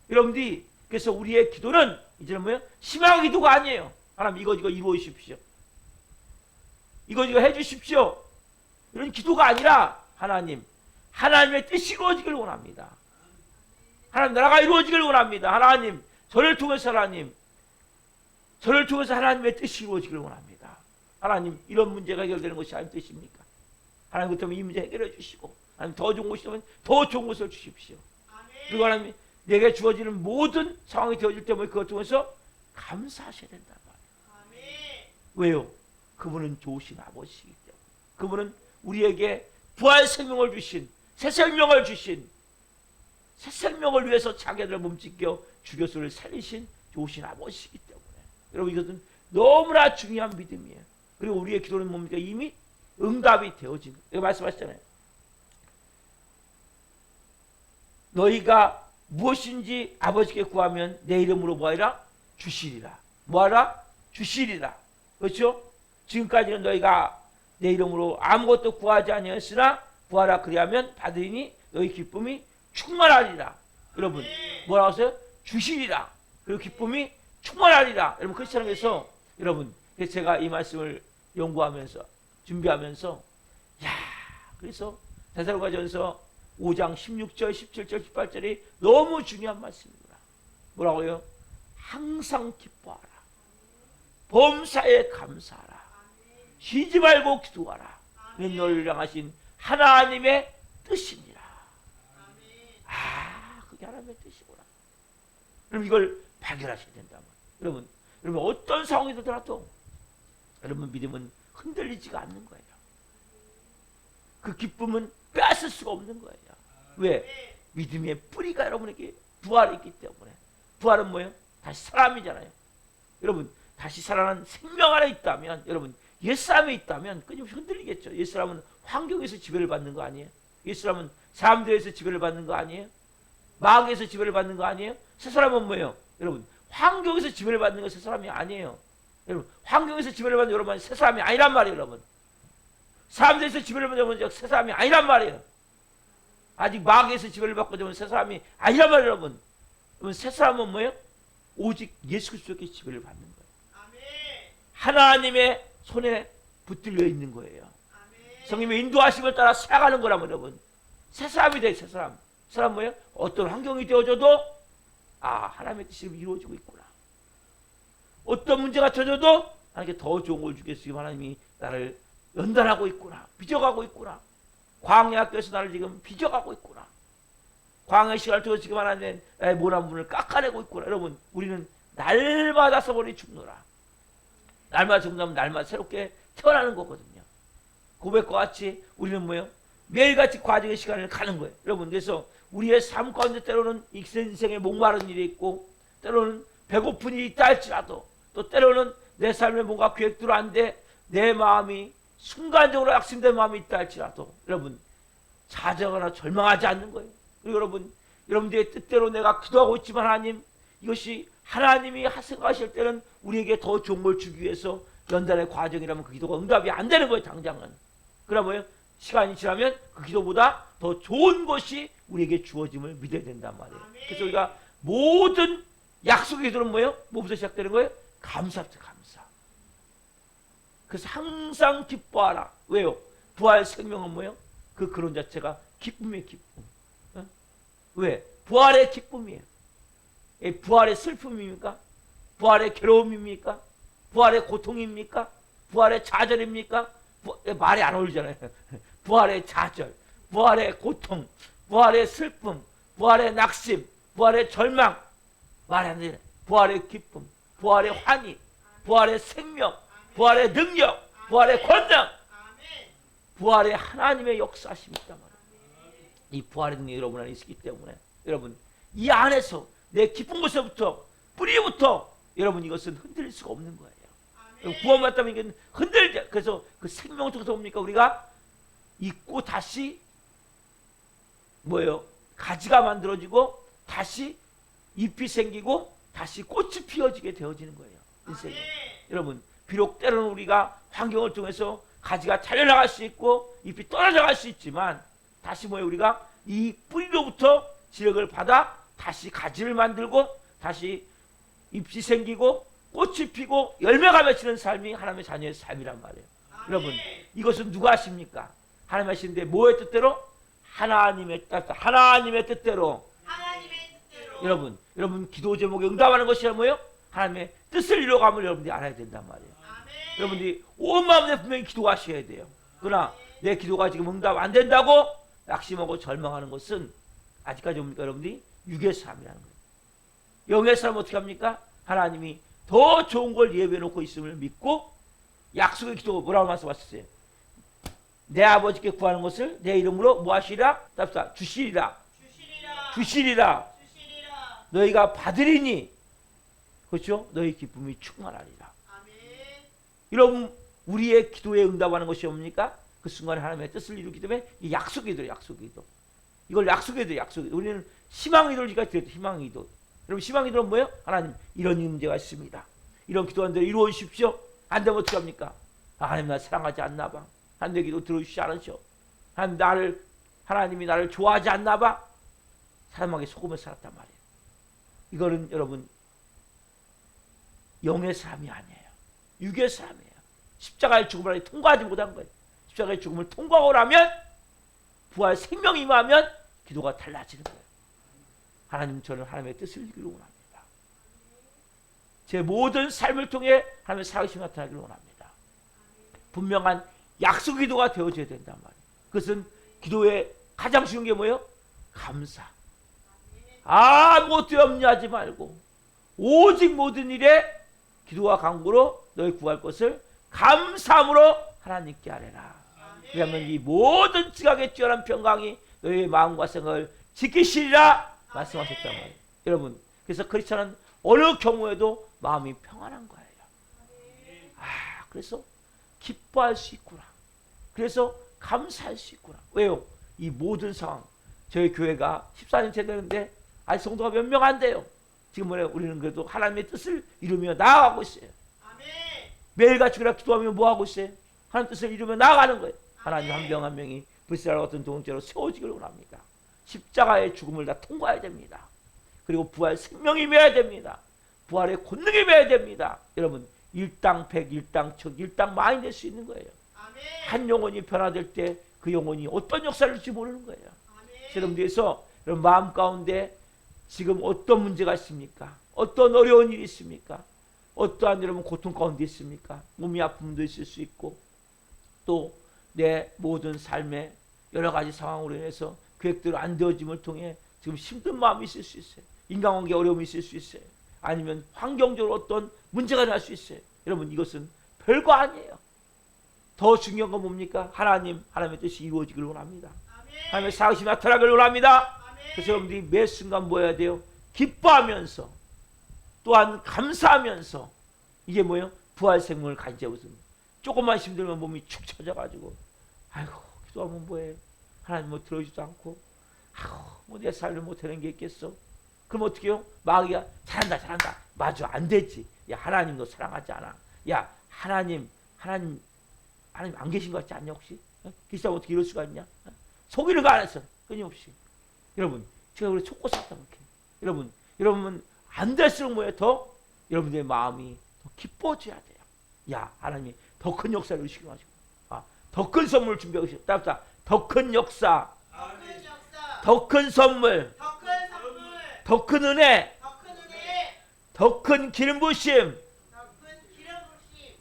여러분들이 그래서 우리의 기도는 이제는 뭐예요? 희망 기도가 아니에요. 하나님 이거 이루어 주십시오. 이거 해주십시오. 이런 기도가 아니라 하나님의 뜻이 이루어지길 원합니다. 하나님 나라가 이루어지길 원합니다. 하나님 저를 통해서 하나님의 뜻이 이루어지길 원합니다. 하나님 이런 문제가 해결되는 것이 하나님 뜻입니까? 하나님 그렇다면 이 문제 해결해 주시고 하나님 더 좋은 것이라면 더 좋은 것을 주십시오. 아멘. 그리고 하나님 내게 주어지는 모든 상황이 되어질 때면 그것 통해서 감사하셔야 된단 말이에요. 아멘. 왜요? 그분은 좋으신 아버지이기 때문에. 그분은 우리에게 부활 생명을 주신 새 생명을 위해서 자기들을 몸짓겨 죽여서를 살리신 좋으신 아버지이기 때문에. 여러분 이것은 너무나 중요한 믿음이에요. 그리고 우리의 기도는 뭡니까? 이미 응답이 되어진 거예요. 말씀하셨잖아요. 너희가 무엇인지 아버지께 구하면 내 이름으로 뭐하라? 주시리라. 뭐하라? 주시리라. 그렇죠? 지금까지는 너희가 내 이름으로 아무것도 구하지 아니하였으나 구하라 그리하면 받으리니 너희 기쁨이 충만하리라. 여러분 뭐라고 하세요? 주시리라. 그리고 기쁨이 충만하리라. 여러분 크리스천에서 여러분 제가 이 말씀을 연구하면서 준비하면서 그래서 데살로니가전서 5장 16절 17절 18절이 너무 중요한 말씀입니다. 뭐라고요? 항상 기뻐하라. 범사에 감사하라. 쉬지 말고 기도하라. 이는 너를 향하신 하나님의 뜻입니다. 그게 하나님의 뜻이구나. 그럼 이걸 발견하셔야 된다면 여러분 어떤 상황이 되더라도 여러분 믿음은 흔들리지가 않는 거예요. 그 기쁨은 빼앗을 수가 없는 거예요. 왜? 믿음의 뿌리가 여러분에게 부활이 있기 때문에. 부활은 뭐예요? 다시 사람이잖아요. 여러분 다시 살아난 생명 안에 있다면 여러분 옛사람에 있다면 끊임없이 흔들리겠죠. 옛사람은 환경에서 지배를 받는 거 아니에요? 옛사람은 사람들에서 지배를 받는 거 아니에요? 마귀에서 지배를 받는 거 아니에요? 새사람은 뭐예요? 여러분 환경에서 지배를 받는 건 새사람이 아니에요. 여러분 환경에서 지배를 받는 여러분 새사람이 아니란 말이에요. 여러분 사람들에서 지배를 받는 여러분 새사람이 아니란 말이에요. 아직 마귀에서 지배를 받고 되면 새사람이 아니란 말이에요. 여러분 새사람은 뭐예요? 오직 예수 그리스도께 지배를 받는 거예요. 하나님의 손에 붙들려 있는 거예요. 성령의 인도하심을 따라 살아가는 거라면 여러분 새사람이 돼. 새사람 뭐예요? 어떤 환경이 되어져도 하나님의 뜻이 이루어지고 있구나. 어떤 문제가 터져도 하나님께 더 좋은 걸 주겠으면 하나님이 나를 연단하고 있구나. 빚어가고 있구나. 광야 학교에서 나를 지금 빚어가고 있구나. 광야 시간을 통해서 지금 하나님 나의 모난 분을 깎아내고 있구나. 여러분 우리는 날마다 서버리 죽노라. 날마다 죽는다면 날마다 새롭게 태어나는 거거든요. 고백과 같이 우리는 뭐예요? 매일같이 과정의 시간을 가는 거예요. 여러분 그래서 우리의 삶 가운데 때로는 인생에 목마른 일이 있고 때로는 배고픈 일이 있다 할지라도 또 때로는 내 삶에 뭔가 계획대로 안 돼 내 마음이 순간적으로 약심된 마음이 있다 할지라도 여러분 좌절하거나 절망하지 않는 거예요. 그리고 여러분들의 뜻대로 내가 기도하고 있지만 하나님 이것이 하나님이 생각하실 때는 우리에게 더 좋은 걸 주기 위해서 연단의 과정이라면 그 기도가 응답이 안 되는 거예요. 당장은. 그러나 뭐예요? 시간이 지나면 그 기도보다 더 좋은 것이 우리에게 주어짐을 믿어야 된단 말이에요. 그래서 우리가 모든 약속의 기도는 뭐예요? 뭐부터 시작되는 거예요? 감사부터 감사. 그래서 항상 기뻐하라. 왜요? 부활 생명은 뭐예요? 그 근원 자체가 기쁨의 기쁨. 왜? 부활의 기쁨이에요. 부활의 슬픔입니까? 부활의 괴로움입니까? 부활의 고통입니까? 부활의 좌절입니까? 말이 안 어울리잖아요. 부활의 좌절, 부활의 고통, 부활의 슬픔, 부활의 낙심, 부활의 절망, 말이 안 되잖아요. 부활의 기쁨, 부활의 환희, 부활의 생명, 부활의 능력, 부활의 권능, 부활의 하나님의 역사심이 있단 말이에요. 이 부활의 능력이 여러분 안에 있기 때문에 여러분 이 안에서 내 깊은 곳에부터 뿌리부터 여러분 이것은 흔들릴 수가 없는 거예요. 구원받다면 이게 흔들지. 그래서 그 생명을 통해서 뭡니까? 우리가 잊고 다시 뭐예요? 가지가 만들어지고 다시 잎이 생기고 다시 꽃이 피어지게 되어지는 거예요. 인생에. 여러분, 비록 때로는 우리가 환경을 통해서 가지가 잘려나갈 수 있고 잎이 떨어져갈 수 있지만 다시 뭐예요? 우리가 이 뿌리로부터 지력을 받아 다시 가지를 만들고 다시 잎이 생기고 꽃이 피고 열매가 맺히는 삶이 하나님의 자녀의 삶이란 말이에요. 여러분, 이것은 누가 하십니까? 하나님 하시는데 뭐의 뜻대로? 하나님의 뜻대로. 여러분 기도 제목에 응답하는 것이 뭐예요? 하나님의 뜻을 이루어감을 여러분들이 알아야 된단 말이에요. 여러분들이 온 마음에 분명히 기도하셔야 돼요. 그러나 내 기도가 지금 응답 안 된다고 낙심하고 절망하는 것은 아직까지 뭡니까? 여러분들이 육의 삶이라는 거예요. 영의 삶은 어떻게 합니까? 하나님이 더 좋은 걸 예배해 놓고 있음을 믿고 약속의 기도 뭐라고 말씀하셨어요? 내 아버지께 구하는 것을 내 이름으로 뭐 하시리라? 답사 주시리라. 너희가 받으리니 그렇죠? 너희 기쁨이 충만하리라. 여러분, 우리의 기도에 응답하는 것이 뭡니까? 그 순간에 하나님의 뜻을 이루기 때문에 이 약속의 기도. 이걸 약속의 기도. 우리는 희망의 기도를 드렸죠. 희망의 기도. 여러분, 희망의 기도는 뭐예요? 하나님, 이런 문제가 있습니다. 이런 기도한 대로 이루어 주십시오. 안 되면 어떻게 합니까? 하나님, 나 사랑하지 않나 봐. 내 기도 들어주시지 않으셔. 하나님이 나를 좋아하지 않나 봐. 사람에게 속으며 살았단 말이에요. 이거는 여러분 영의 삶이 아니에요. 육의 삶이에요. 십자가의 죽음을 통과하지 못한 거예요. 십자가의 죽음을 통과하고 나면 부활 생명이 임하면 기도가 달라지는 거예요. 하나님, 저는 하나님의 뜻을 이루기를 원합니다. 제 모든 삶을 통해 하나님의 살아계심이 나타나기를 원합니다. 분명한 약속 기도가 되어져야 된단 말이에요. 그것은 기도의 가장 쉬운 게 뭐예요? 감사. 아무것도 염려하지 말고 오직 모든 일에 기도와 간구로 너희 구할 것을 감사함으로 하나님께 아뢰라. 왜냐하면 이 모든 지각의 뛰어난 평강이 너희의 마음과 생각을 지키시리라 말씀하셨단 말이에요. 여러분, 그래서 크리스천은 어느 경우에도 마음이 평안한 거예요. 그래서 기뻐할 수 있구나. 그래서 감사할 수 있구나. 왜요? 이 모든 상황, 저희 교회가 14년째 되는데 아직 성도가 몇 명 안 돼요. 지금 뭐래요? 우리는 그래도 하나님의 뜻을 이루며 나아가고 있어요. 매일같이 그렇게 기도하며 뭐 하고 있어요? 하나님 뜻을 이루며 나아가는 거예요. 하나님 한 명 한 명이 불사를 어떤 동체로 세워지기를 원합니다. 십자가의 죽음을 다 통과해야 됩니다. 그리고 부활 생명이 매야 됩니다. 부활의 권능이 매야 됩니다. 여러분, 일당백, 일당천, 일당만이 될 수 있는 거예요. 한 영혼이 변화될 때 그 영혼이 어떤 역사를 할지 모르는 거예요. 여러분들께서 여러분 마음 가운데 지금 어떤 문제가 있습니까? 어떤 어려운 일이 있습니까? 어떠한 여러분 고통 가운데 있습니까? 몸이 아픔도 있을 수 있고 또 내 모든 삶의 여러 가지 상황으로 인해서 계획대로 안 되어짐을 통해 지금 힘든 마음이 있을 수 있어요. 인간관계 어려움이 있을 수 있어요. 아니면 환경적으로 어떤 문제가 날 수 있어요. 여러분, 이것은 별거 아니에요. 더 중요한 건 뭡니까? 하나님의 뜻이 이루어지기를 원합니다. 하나님의 사랑이 나타나기를 원합니다. 그래서 여러분들이 매 순간 뭐 해야 돼요? 기뻐하면서 또한 감사하면서 이게 뭐예요? 부활 생명을 가지고 있습니다. 조금만 힘들면 몸이 축 처져가지고 아이고 기도하면 뭐해? 하나님 뭐 들어주지도 않고 뭐 내 삶을 못하는 게 있겠어? 그럼 어떻게 해요? 마귀가 잘한다. 맞아, 안 되지. 야, 하나님 너 사랑하지 않아. 야, 하나님 안 계신 것 같지 않냐 혹시? 기사가 어떻게 이럴 수가 있냐? 속이는 거 안 했어. 끊임없이. 여러분, 제가 우리 촉고 샀다 그렇게. 여러분 안 될수록 뭐예요? 더 여러분들의 마음이 더 기뻐져야 돼요. 야, 하나님이 더 큰 역사를 이루시기 원하시고, 더 큰 선물을 준비하고 계시고, 따뜻하 더 큰 역사, 더 큰 선물, 더 큰 은혜, 더 큰 기름 부으심,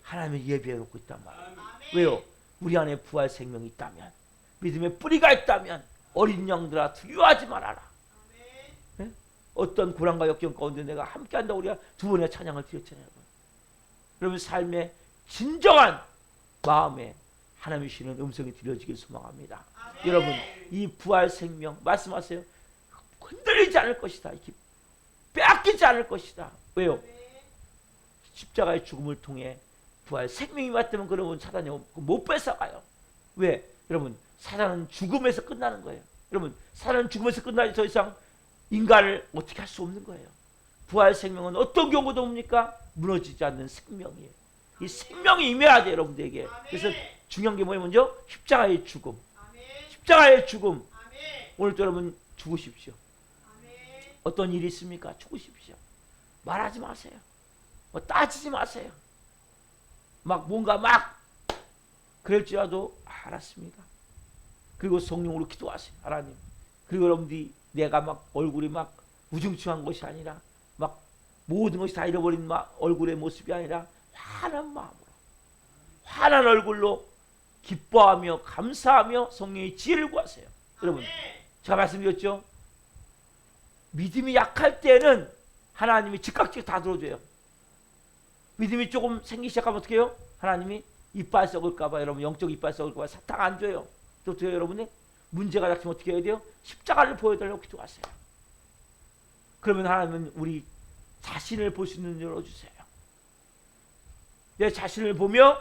하나님이 예비해 놓고 있단 말이에요. 왜요? 우리 안에 부활 생명이 있다면, 믿음의 뿌리가 있다면 어린 양들아 두려워하지 말아라. 네? 어떤 고난과 역경 가운데 내가 함께한다고 우리가 두 번의 찬양을 드렸잖아요. 여러분 삶의 진정한 마음에 하나님이 주시는 음성이 들려지길 소망합니다. 아멘. 여러분 이 부활 생명 말씀하세요. 흔들리지 않을 것이다. 빼앗기지 않을 것이다. 왜요? 십자가의 죽음을 통해 부활 생명이 왔다면 그러면 사단이 못 뺏어가요. 왜? 여러분, 사단은 죽음에서 끝나는 거예요. 여러분, 사단은 죽음에서 끝나지 더 이상 인간을 어떻게 할 수 없는 거예요. 부활 생명은 어떤 경우도 뭡니까? 무너지지 않는 생명이에요. 이 생명이 임해야 돼요, 여러분들에게. 그래서 중요한 게 뭐예요? 먼저 십자가의 죽음. 십자가의 죽음. 오늘도 여러분 죽으십시오. 어떤 일이 있습니까? 죽으십시오. 말하지 마세요. 뭐 따지지 마세요. 막 뭔가 막 그럴지라도 알았습니다. 그리고 성령으로 기도하세요. 하나님. 그리고 여러분들이 내가 막 얼굴이 막 우중충한 것이 아니라 막 모든 것이 다 잃어버린 막 얼굴의 모습이 아니라 환한 마음으로, 환한 얼굴로 기뻐하며 감사하며 성령의 지혜를 구하세요. 여러분, 제가 말씀드렸죠? 믿음이 약할 때는 하나님이 즉각 다 들어줘요. 믿음이 조금 생기기 시작하면 어떻게 해요? 하나님이 이빨 썩을까봐, 여러분 영적 이빨 썩을까봐 사탕 안 줘요. 또 어떻게 해요, 여러분이? 문제가 닥치면 어떻게 해야 돼요? 십자가를 보여달라고 기도하세요. 그러면 하나님은 우리 자신을 볼 수 있는 눈을 열어주세요. 내 자신을 보며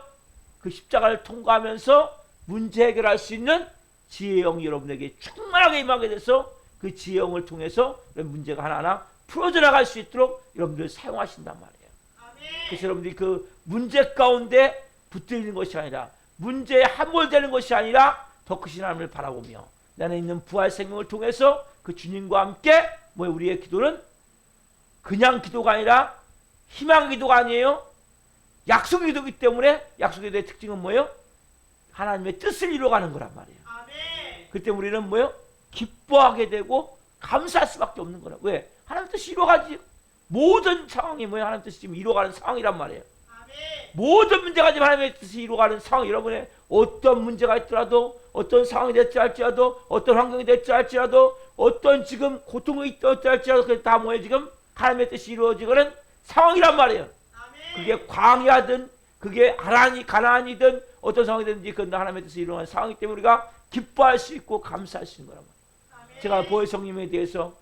그 십자가를 통과하면서 문제 해결할 수 있는 지혜의 영이 여러분에게 충만하게 임하게 돼서 그 지혜의 영을 통해서 문제가 하나하나 풀어져 나갈 수 있도록 여러분들 사용하신단 말이에요. 그래서 여러분들이 그 문제 가운데 붙들리는 것이 아니라, 문제에 함몰되는 것이 아니라 더 크신 하나님을 바라보며 내 안에 있는 부활 생명을 통해서 그 주님과 함께 우리의 기도는 그냥 기도가 아니라 희망 기도가 아니에요. 약속 기도이기 때문에 약속 기도의 특징은 뭐예요? 하나님의 뜻을 이루어가는 거란 말이에요. 그때 우리는 뭐예요? 기뻐하게 되고 감사할 수밖에 없는 거라. 왜? 하나님 뜻이 이루어가지. 모든 상황이 뭐예요? 하나님 뜻이 지금 이루어가는 상황이란 말이에요. 모든 문제가 지금 하나님의 뜻이 이루어가는 상황. 여러분의 어떤 문제가 있더라도, 어떤 상황이 됐지 할지라도, 어떤 환경이 됐지 할지라도, 어떤 지금 고통이 있다 할지라도, 그게 다 뭐예요? 지금 하나님의 뜻이 이루어지는 상황이란 말이에요. 그게 광야든 그게 가나안이든 어떤 상황이든지 그건 하나님의 뜻이 이루어가는 상황이기 때문에 우리가 기뻐할 수 있고 감사할 수 있는 거란 말이에요. 제가 보혜 성님에 대해서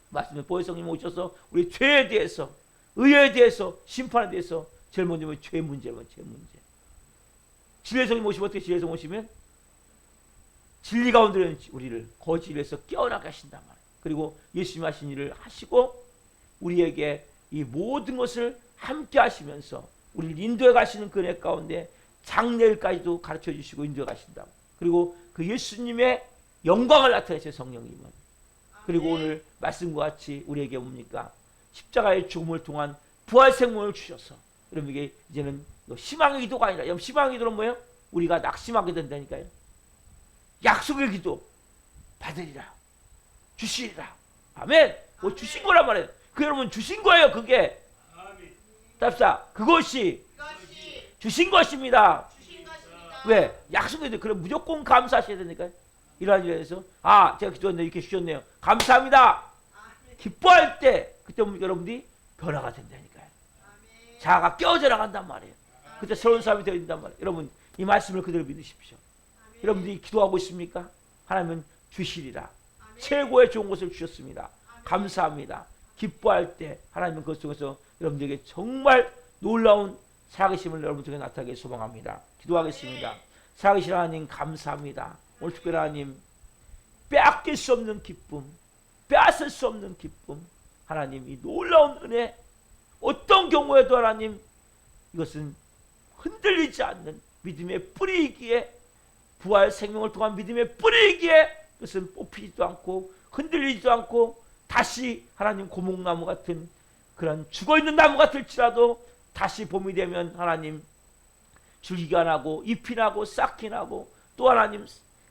말씀드린, 보혜 성님 오셔서 우리 죄에 대해서, 의에 대해서, 심판에 대해서 제일 먼저 죄 문제만, 죄 문제. 진리의 성님 오시면 어떻게 진리의 성 오시면 진리 가운데 우리를 거짓에서 깨어나게 하신단 말이에요. 그리고 예수님 하신 일을 하시고 우리에게 이 모든 것을 함께 하시면서 우리를 인도해 가시는 그 은혜 가운데 장래일까지도 가르쳐 주시고 인도해 가신다. 그리고 그 예수님의 영광을 나타내신 성령님은, 그리고 오늘 말씀과 같이 우리에게 뭡니까? 십자가의 죽음을 통한 부활 생명을 주셔서 여러분에게 이제는 희망의 기도가 아니라, 희망의 기도는 뭐예요? 우리가 낙심하게 된다니까요. 약속의 기도 받으리라, 주시리라. 아멘. 주신 거란 말이에요. 그 여러분 주신 거예요. 그게 답사 그것이 주신 것입니다. 왜? 약속의 기도. 그럼 무조건 감사하셔야 되니까요. 이러한 일에 대해서 제가 기도했는데 이렇게 주셨네요. 감사합니다. 기뻐할 때 그때 여러분들이 변화가 된다니까요. 자아가 깨어져 나간단 말이에요. 그때 새로운 사람이 되어 있단 말이에요. 여러분 이 말씀을 그대로 믿으십시오. 여러분들이 기도하고 있습니까? 하나님은 주시리라. 최고의 좋은 것을 주셨습니다. 감사합니다. 기뻐할 때 하나님은 그것 속에서 여러분들에게 정말 놀라운 살아계심을 여러분 중에 나타나게 소망합니다. 기도하겠습니다. 살아계신 하나님 감사합니다. 오늘 특별히 하나님 빼앗길 수 없는 기쁨, 빼앗을 수 없는 기쁨, 하나님 이 놀라운 은혜, 어떤 경우에도 하나님 이것은 흔들리지 않는 믿음의 뿌리이기에, 부활 생명을 통한 믿음의 뿌리이기에 그것은 뽑히지도 않고 흔들리지도 않고 다시 하나님 고목나무 같은 그런 죽어있는 나무가 될지라도 다시 봄이 되면 하나님 줄기가 나고 잎이 나고 싹이 나고 또 하나님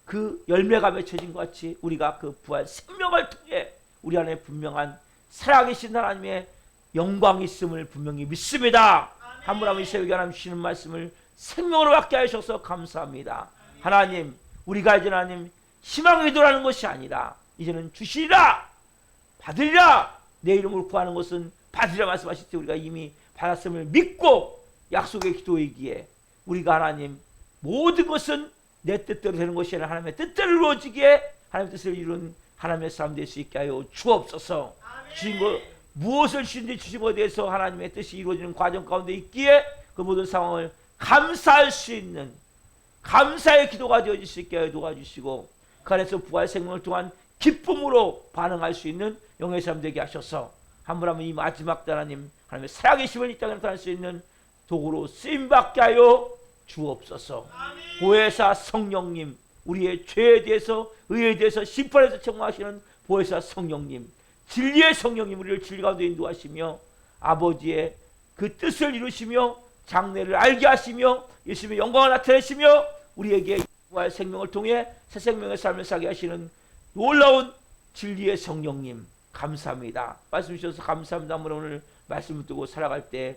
그 열매가 맺혀진 것 같이 우리가 그 부활 생명을 통해 우리 안에 분명한 살아계신 하나님의 영광이 있음을 분명히 믿습니다. 한 분 한 분 세우게 하나님 주시는 말씀을 생명으로 받게 하셔서 감사합니다. 하나님 우리가 이제 하나님 희망의 기도라는 것이 아니라 이제는 주시리라, 받으리라, 내 이름으로 구하는 것은 받으리라 말씀하실 때 우리가 이미 받았음을 믿고 약속의 기도이기에 우리가 하나님 모든 것은 내 뜻대로 되는 것이 아니라 하나님의 뜻대로 이루어지기에 하나님의 뜻을 이룬 하나님의 사람 될 수 있게 하여 주옵소서. 주신 것 무엇을 주신지 주신 것에 대해서 하나님의 뜻이 이루어지는 과정 가운데 있기에 그 모든 상황을 감사할 수 있는 감사의 기도가 되어질 수 있게 도와주시고 그 안에서 부활 생명을 통한 기쁨으로 반응할 수 있는 영의 삶 되게 하셔서 한 분 한 분 이 마지막 때 하나님 하나님의 살아계심을 이 땅에 나타낼 수 있는 도구로 쓰임받게 하여 주옵소서. 보혜사 성령님, 우리의 죄에 대해서 의에 대해서 심판에서 책망하시는 보혜사 성령님, 진리의 성령님, 우리를 진리 가운데 인도하시며 아버지의 그 뜻을 이루시며 장래를 알게 하시며 예수님의 영광을 나타내시며 우리에게 부활 생명을 통해 새 생명의 삶을 살게 하시는 놀라운 진리의 성령님 감사합니다. 말씀 주셔서 감사합니다. 오늘 말씀을 두고 살아갈 때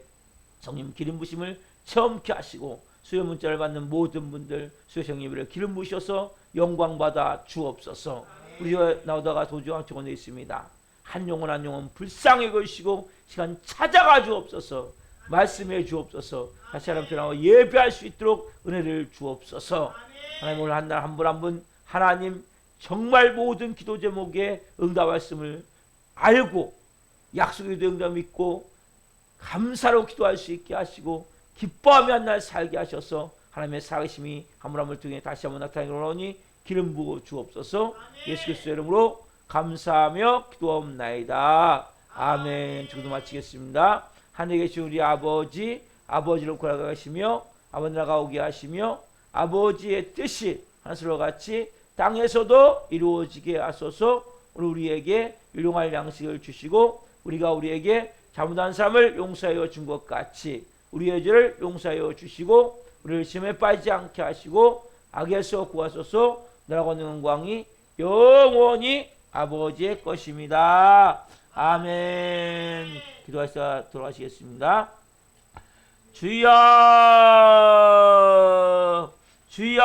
성령 기름 부심을 체험케 하시고 수요 문자를 받는 모든 분들 수요 성령님을 기름 부으셔서 영광 받아 주옵소서. 우리가 나오다가 도저히 정원에 있습니다. 한 영혼 한 영혼 불쌍히 거시고 시간 찾아가 주옵소서. 말씀해 주옵소서. 다시 하나님께 나와 예배할 수 있도록 은혜를 주옵소서. 하나님 오늘 한 날 한 분 한 분 하나님 정말 모든 기도 제목에 응답하심을 알고 약속의 기도 응답 믿고 감사로 기도할 수 있게 하시고 기뻐하며 한 날 살게 하셔서 하나님의 살아계심이 한 분 한 분을 통해 다시 한번 나타나게 하오니 기름 부어 주옵소서. 예수 그리스도의 이름으로 감사하며 기도하옵나이다. 아멘. 기도 마치겠습니다. 하늘에 계신 우리 아버지, 아버지로 걸어가시며 아버지 나라가 오게 하시며 아버지의 뜻이 하늘과 같이 땅에서도 이루어지게 하소서. 우리에게 일용할 양식을 주시고 우리가 우리에게 잘못한 사람을 용서하여 준 것 같이 우리의 죄를 용서하여 주시고 우리를 시험에 빠지지 않게 하시고 악에서 구하소서. 나라가 있는 영광이 영원히 아버지의 것입니다. 아멘. 기도하시다 돌아가시겠습니다. 주여 주여